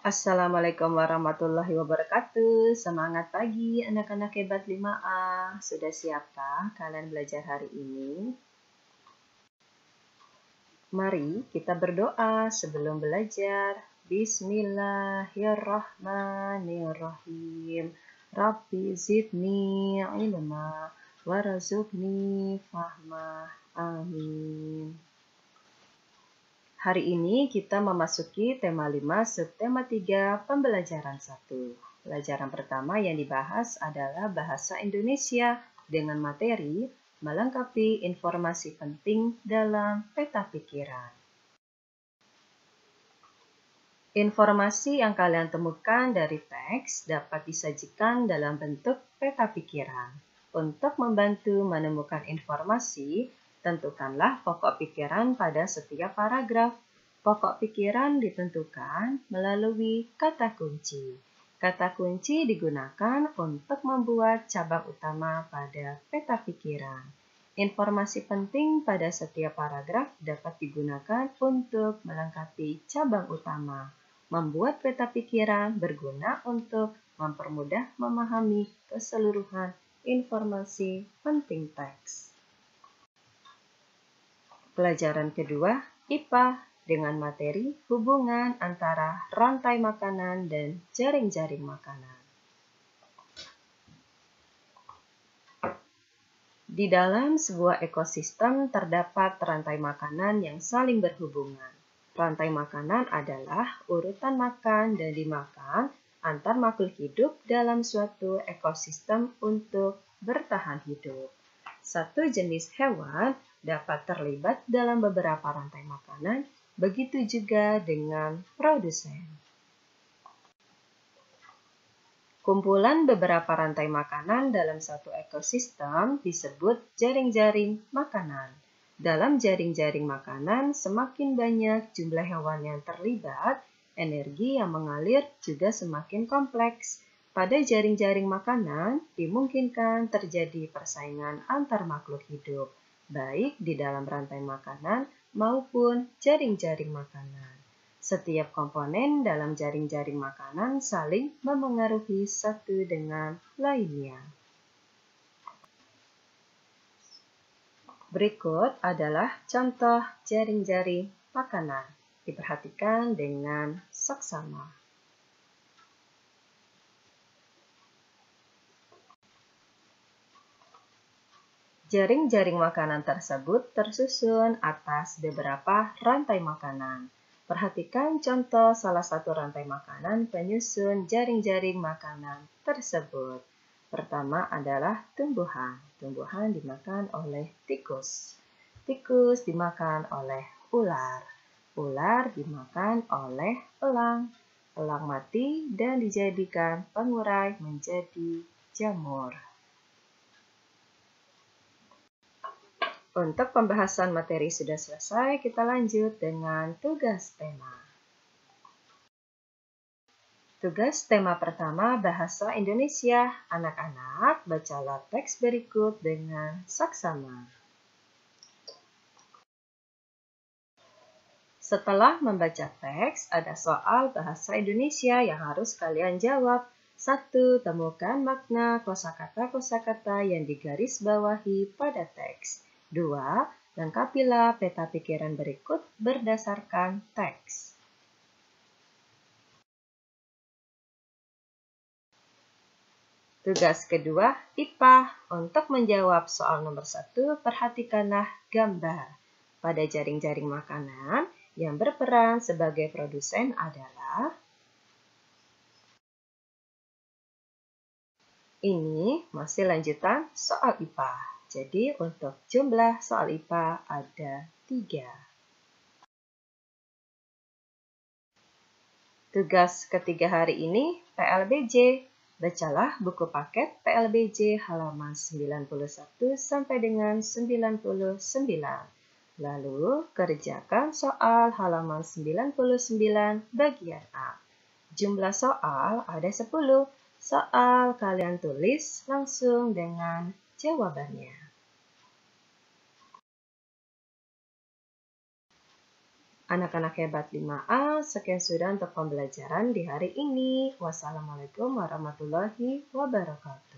Assalamualaikum warahmatullahi wabarakatuh. Semangat pagi anak-anak hebat 5A. Sudah siapkah kalian belajar hari ini? Mari kita berdoa sebelum belajar. Bismillahirrahmanirrahim. Rabbi zidni ilma warzuqni fahma. Amin. Hari ini kita memasuki tema 5, subtema 3, pembelajaran 1. Pelajaran pertama yang dibahas adalah bahasa Indonesia dengan materi melengkapi informasi penting dalam peta pikiran. Informasi yang kalian temukan dari teks dapat disajikan dalam bentuk peta pikiran. Untuk membantu menemukan informasi, tentukanlah pokok pikiran pada setiap paragraf. Pokok pikiran ditentukan melalui kata kunci. Kata kunci digunakan untuk membuat cabang utama pada peta pikiran. Informasi penting pada setiap paragraf dapat digunakan untuk melengkapi cabang utama. Membuat peta pikiran berguna untuk mempermudah memahami keseluruhan informasi penting teks. Pelajaran kedua, IPA dengan materi hubungan antara rantai makanan dan jaring-jaring makanan. Di dalam sebuah ekosistem terdapat rantai makanan yang saling berhubungan. Rantai makanan adalah urutan makan dan dimakan antar makhluk hidup dalam suatu ekosistem untuk bertahan hidup. Satu jenis hewan dapat terlibat dalam beberapa rantai makanan, begitu juga dengan produsen. Kumpulan beberapa rantai makanan dalam satu ekosistem disebut jaring-jaring makanan. Dalam jaring-jaring makanan, semakin banyak jumlah hewan yang terlibat, energi yang mengalir juga semakin kompleks. Pada jaring-jaring makanan, dimungkinkan terjadi persaingan antar makhluk hidup, baik di dalam rantai makanan maupun jaring-jaring makanan. Setiap komponen dalam jaring-jaring makanan saling memengaruhi satu dengan lainnya. Berikut adalah contoh jaring-jaring makanan. Diperhatikan dengan saksama. Jaring-jaring makanan tersebut tersusun atas beberapa rantai makanan. Perhatikan contoh salah satu rantai makanan penyusun jaring-jaring makanan tersebut. Pertama adalah tumbuhan. Tumbuhan dimakan oleh tikus. Tikus dimakan oleh ular. Ular dimakan oleh elang. Elang mati dan dijadikan pengurai menjadi jamur. Untuk pembahasan materi sudah selesai, kita lanjut dengan tugas tema. Tugas tema pertama, bahasa Indonesia. Anak-anak, bacalah teks berikut dengan saksama. Setelah membaca teks, ada soal bahasa Indonesia yang harus kalian jawab. 1. Temukan makna kosakata-kosakata yang digarisbawahi pada teks. 2. Lengkapilah peta pikiran berikut berdasarkan teks. Tugas kedua, IPA. Untuk menjawab soal nomor 1, perhatikanlah gambar. Pada jaring-jaring makanan, yang berperan sebagai produsen adalah ini masih lanjutan soal IPA. Jadi untuk jumlah soal IPA ada 3. Tugas ketiga hari ini PLBJ. Bacalah buku paket PLBJ halaman 91 sampai dengan 99. Lalu kerjakan soal halaman 99 bagian A. Jumlah soal ada 10. Soal kalian tulis langsung dengan jawabannya. Anak-anak hebat 5A, sekian sudah untuk pembelajaran di hari ini. Wassalamualaikum warahmatullahi wabarakatuh.